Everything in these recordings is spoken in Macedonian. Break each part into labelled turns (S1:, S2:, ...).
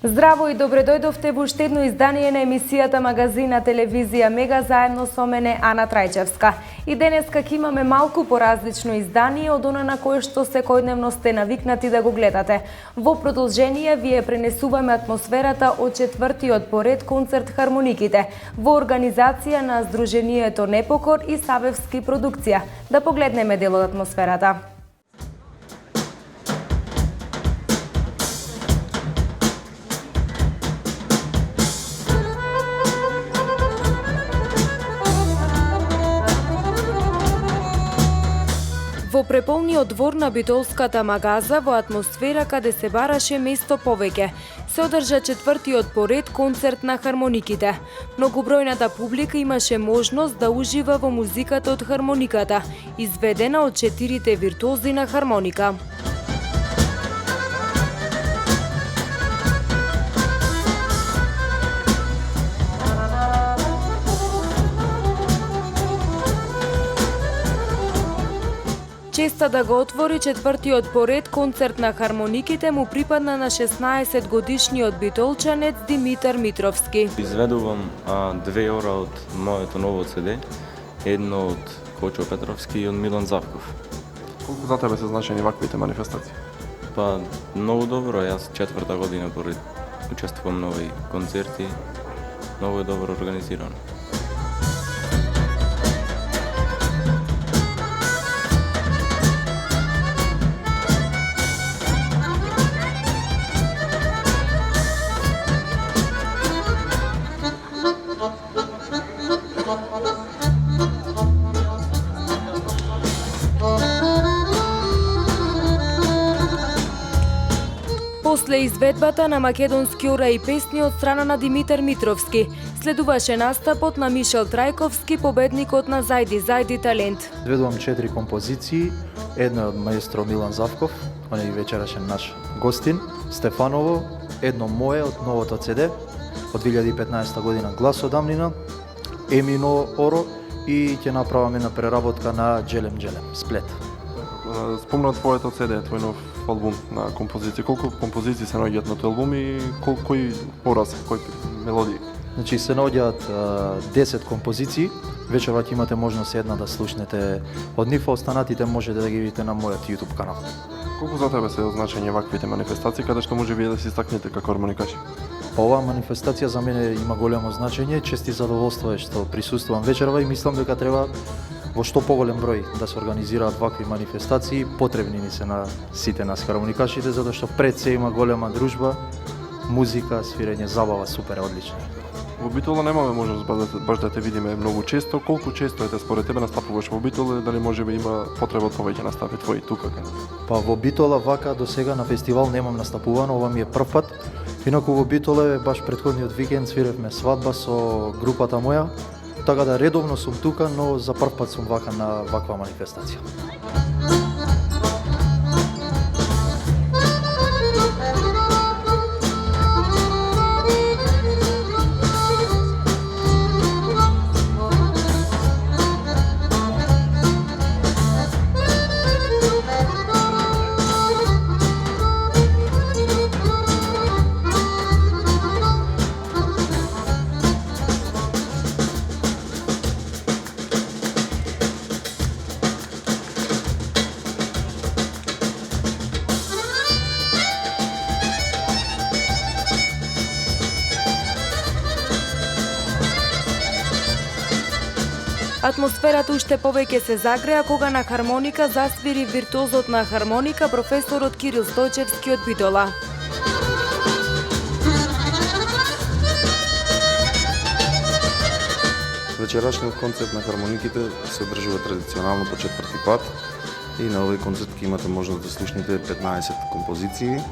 S1: Здраво и добре дојдовте во уште едно издание на емисијата Магазин на телевизија Мега заедно со мене Ана Трајчевска. И денеска ќе имаме малку поразлично издание од она на кое што секојдневно сте навикнати да го гледате. Во продолжение вие пренесуваме атмосферата од четвртиот поред концерт Хармониките во организација на Сдруженијето Непокор и Савевски продукција. Да погледнеме дел од атмосферата. Во преполниот двор на Битолската магаза, во атмосфера каде се бараше место повеќе, се одржа четвртиот поред концерт на Хармониките. Многобројната публика имаше можност да ужива во музиката од хармониката, изведена од 4 виртуози на хармоника. Честа да го отвори четвртиот поред концерт на Хармониките му припадна на 16-годишниот битолчанец Димитар Митровски.
S2: Изведувам 2 ора од моето ново CD, едно од Кочо Петровски и од Милан Завков.
S3: Колку за тебе се значени ваквите манифестации?
S2: Па, многу добро, јас 4-та година поред учествувам на овои концерти, многу е добро организирано.
S1: После изведбата на македонски ора и песни од страна на Димитар Митровски, следуваше настапот на Мишел Трајковски, победникот на Зајди талент.
S4: Изведувам 4 композиции, едно од маестро Милан Завков, он е вечерашен наш гостин, Стефаново, едно мое од новото CD од 2015 година Глас од Амнина, Емино Оро и ќе направам една преработка на Джелем, Сплет.
S3: Спомнат твоето CD, твој нов албум на композиции. Колку композиции се наоѓаат на тој албум и кои пораз, кои мелодии?
S4: Значи се наоѓаат 10 композиции. Вечерва ќе имате можност една да слушнете од нив, а останатите можете да ги видите на мојот YouTube канал.
S3: Колку за тебе се значење ваквите манифестации, каде што може вие да се истакнете како хармоникаши?
S4: Па оваа манифестација за мене има големо значење, чест и задоволство е што присуствувам вечерва и мислам дека треба во што поголем број да се организираат вакви манифестации, потребни ни се на сите нас хармоникашите, затоа што пред се има голема дружба, музика, свирење, забава, супер, одлично.
S3: Во Битола немаме можност баш да те видиме многу често. Колку често е според тебе настапуваш во Битола, дали можеби има потреба од повеќе настапи твои тука?
S4: Па во Битола вака до сега на фестивал немам настапувано, ова ми е прв пат. Инаку во Битола баш претходниот викенд свиревме свадба со групата моја. Така да редовно сум тука, но за прв пат сум вака на ваква манифестација.
S1: Атмосферата уште повеќе се загреа кога на хармоника засвири виртуозот на хармоника професорот Кирил Стојчевски од Битола.
S5: Вечерашниот концерт на хармониките се одржува традиционално по четврти пат и на овој концерт ќе имате можност да слушнете 15 композиции,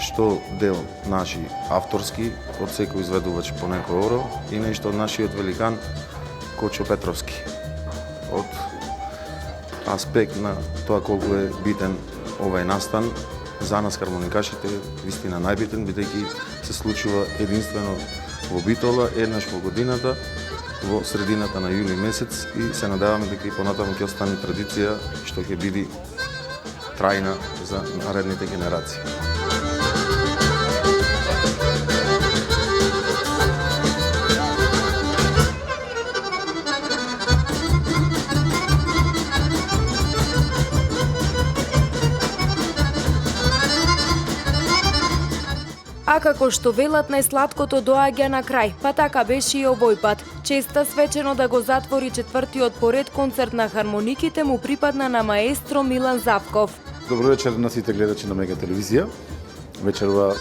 S5: што дел наши авторски од секој изведувач по некој оро и нешто од нашиот великан Кочо Петровски. Од аспект на тоа колку е битен овај настан, за нас хармоникашите вистина најбитен, бидејќи се случува единствено во Битола, еднаш во годината, во средината на јули месец и се надеваме дека и понатаму ќе остане традиција што ќе биде трајна за наредните генерации.
S1: како што велат, најсладкото доаѓа на крај, па така беше и овој пат. Честа свечено да го затвори четвртиот поред концерт на хармониките му припадна на маестро Милан Завков.
S6: Добро вечер на сите гледачи на Мега телевизија. Вечерва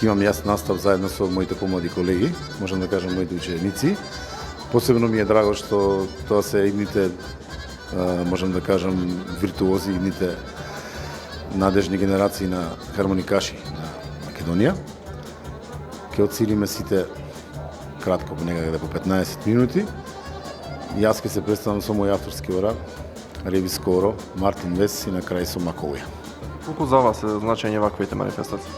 S6: имам јас настав заедно со моите помлади колеги, можам да кажам моите ученици. Посебно ми е драго што тоа се идните, можам да кажам, виртуози, идните надежни генерации на хармоникаши на Македонија. Ке отцелиме сите кратко, некаде по 15 минути. Јас ке се представам со мој авторски ора, Реви Скоро, Мартин Вес и на крај со Маковија.
S3: Колку за вас е значење ваквите манифестации?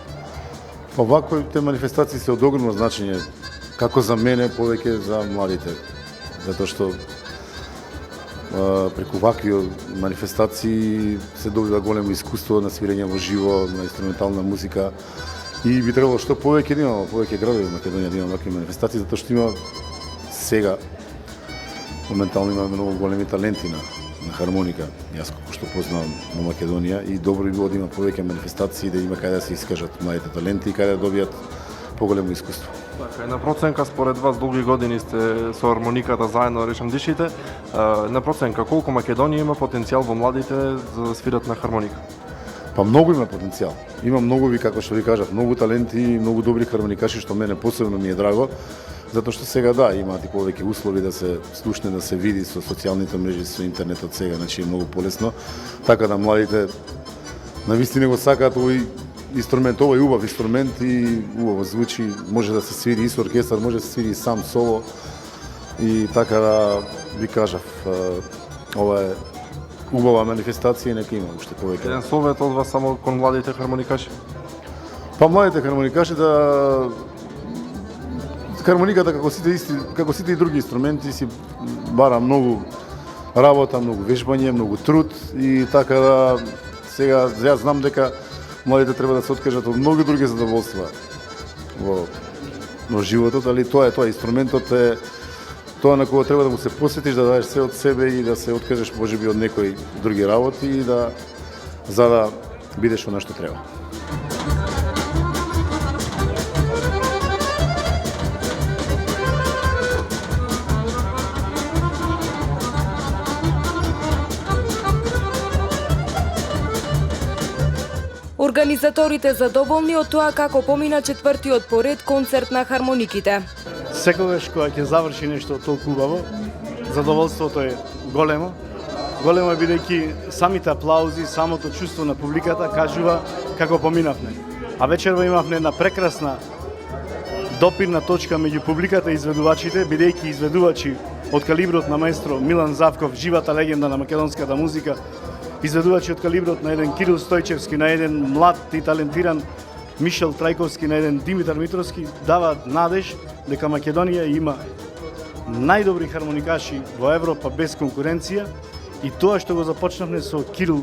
S6: Оваквите манифестации се од огромно значење, како за мене, повеќе за младите. Затоа што преку вакви манифестации се добива големо искуство на свирење во живо, на инструментална музика. И би требало што повеќе да има, повеќе градови во Македонија да има вакви манифестации, затоа што има сега моментално имаме многу големи таленти на хармоника. Јас како што познавам во Македонија и добро би било да има повеќе манифестации, да има каде да се искажат младите таленти и каде да добијат поголемо искуство.
S3: Така, на проценка според вас долги години сте со хармониката заедно, речем дишите, на проценка колку Македонија има потенцијал во младите за да свират на хармоника?
S6: Па многу има потенцијал. Има многу, како што ви кажав, многу таленти и многу добри хармоникаши, што мене посебно ми е драго, затоа што сега да, имаат и повеќе услови да се слушне, да се види со социјалните мрежи, со интернетот сега, значи е многу полесно, така да младите навистина го сакаат овој инструмент, ова е убав инструмент и убаво звучи, може да се свири и со оркестар, може да се свири и сам соло и така да ви кажав, ова е убава манифестација и нека има уште повеќе.
S3: Еден совет од вас само кон младите хармоникаши?
S6: Па младите хармоникаши да хармониката како сите и други инструменти си бара многу работа, многу вежбање, многу труд и така да сега јас знам дека младите треба да се откажат од многу други задоволства во животот, али тоа е инструментот е тоа на кого треба да му се посветиш, да дадеш се од себе и да се откажеш можеби од некои други работи и за да бидеш она што треба.
S1: Организаторите задоволни од тоа како помина четвртиот поред концерт на хармониките.
S7: Секогаш кога ќе заврши нешто толку убаво, задоволството е големо. Големо е бидејќи самите аплаузи, самото чувство на публиката кажува како поминавме. А вечерва имавме една прекрасна допирна точка меѓу публиката и изведувачите, бидејќи изведувачи од калиброт на маестро Милан Завков, живата легенда на македонската музика, изведувачи од калиброт на еден Кирил Стојчевски, на еден млад и талентиран Мишел Трајковски, на еден Димитар Митровски, даваат надеж дека Македонија има најдобри хармоникаши во Европа без конкуренција и тоа што го започнавме со Кирил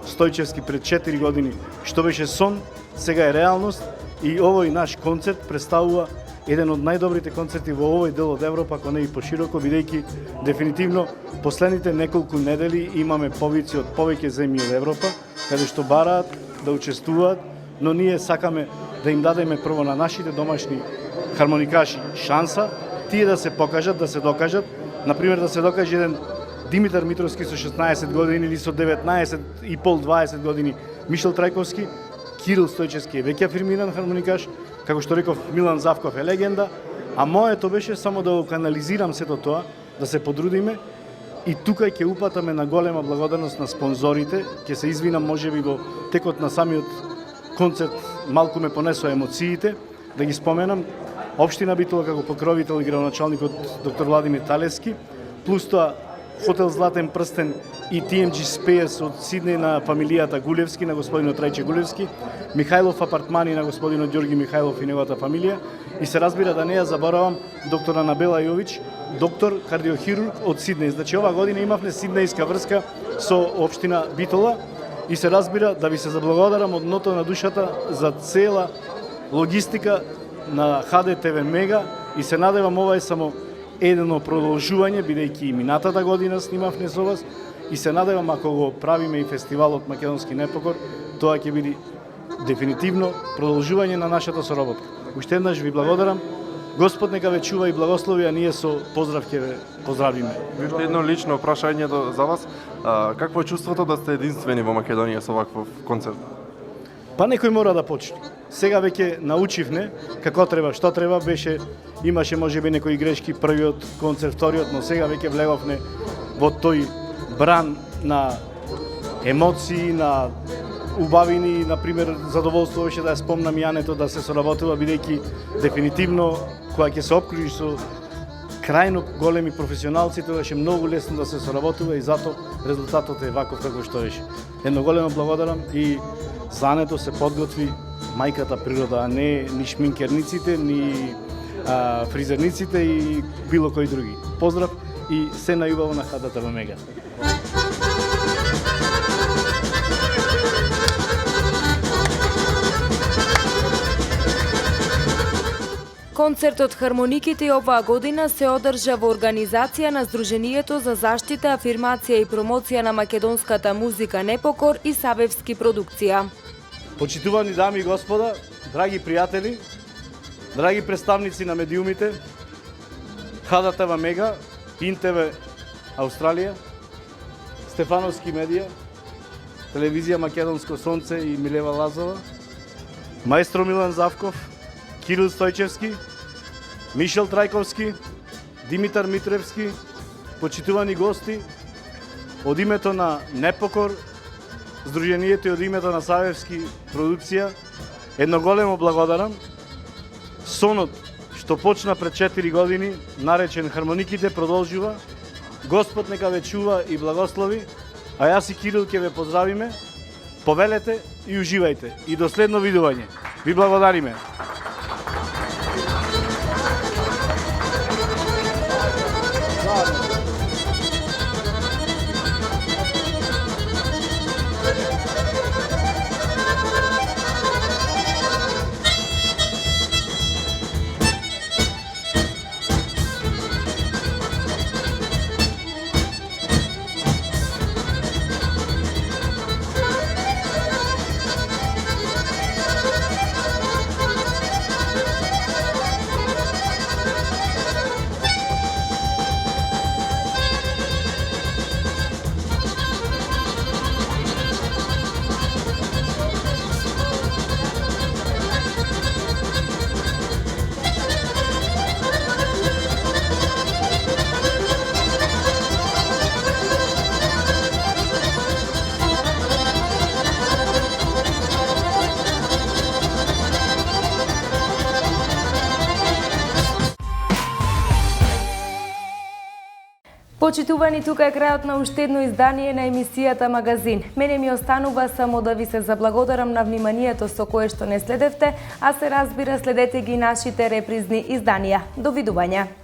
S7: Стојчевски пред 4 години, што беше сон, сега е реалност и овој наш концерт представува еден од најдобрите концерти во овој дел од Европа, ако не и пошироко, бидејќи дефинитивно последните неколку недели имаме повици од повеќе земји од Европа, каде што бараат да учествуваат, но ние сакаме да им дадеме прво на нашите домашни хармоникаши шанса, тие да се покажат, да се докажат, например да се докаже еден Димитар Митровски со 16 години или со 19,5-20 години Мишел Трајковски, Кирил Стојчевски е веќе афирмиран хармоникаш, како што реков Милан Завков е легенда, а моето беше само да го канализирам сето тоа, да се подрудиме и тука ќе упатаме на голема благодарност на спонзорите, ќе се извинам можеби во текот на самиот концерт, малку ме понесоа емоциите, да ги споменам, Општина Битола како покровител и градоначалникот доктор Владимир Талевски, плюс тоа Хотел Златен прстен и TMG Space од Сиднеј на фамилијата Гулевски, на господинот Трајче Гулевски, Михајлов апартмани на господинот Ѓорги Михајлов и неговата фамилија, и се разбира да не ја заборавам доктор Анабела Јович, доктор кардиохирург од Сиднеј. Значи ова година имавме сиднејска врска со Општина Битола и се разбира да ви се заблагодарам од дното на душата за цела логистика на ХДТВ Мега и се надевам ова е само едно продолжување, бидејќи и минатата година снимавме со вас и се надевам ако го правиме и фестивалот Македонски непокор, тоа ќе биде дефинитивно продолжување на нашата соработка. Уште еднаш ви благодарам. Господ нека ве чува и благослови, а ние со поздрав ќе ве поздравиме.
S3: Уште едно лично прашање за вас. Какво е чувството да сте единствени во Македонија со ваков концерт?
S7: Па некој мора да почне. Сега веќе научивме како треба, што треба, имаше можеби некои грешки првиот концерт, вториот, но сега веќе влеговме во тој бран на емоции, на убавини, например, задоволство беше да ја спомнам Јането да се соработува, бидејќи дефинитивно кога ќе се обкружиш со крајно големи професионалци, тоа беше многу лесно да се соработува и затоа резултатот е ваков како што беше. Едно големо благодарам и Зането се подготви мајката природа, а не ни шминкерниците, ни фризерниците и било кои други. Поздрав и се најубаво на хадата во Мега.
S1: Концертот Хармониките оваа година се одржа во организација на Сдруженијето за заштита, афирмација и промоција на македонската музика Непокор и Савевски продукција.
S7: Почитувани дами и господа, драги пријатели, драги представници на медиумите, ХДТВ Мега, ИНТВ Австралија, Стефановски медија, телевизија Македонско сонце и Милева Лазова, маестро Милан Завков, Кирил Стојчевски, Мишел Трајковски, Димитар Митревски, почитувани гости, од името на Непокор, Сдруженијето и од името на Савевски продукција, едно големо благодарам. Сонот што почна пред 4 години, наречен Хармониките, продолжува. Господ нека ве чува и благослови, а јас и Кирил ќе ве поздравиме. Повелете и уживајте. И до следно видување. Ви благодариме.
S1: Почитувани, тука е крајот на уште едно издание на емисијата Магазин. Мене ми останува само да ви се заблагодарам на вниманието со кое што не следевте, а се разбира следете ги нашите репризни изданија. До видување!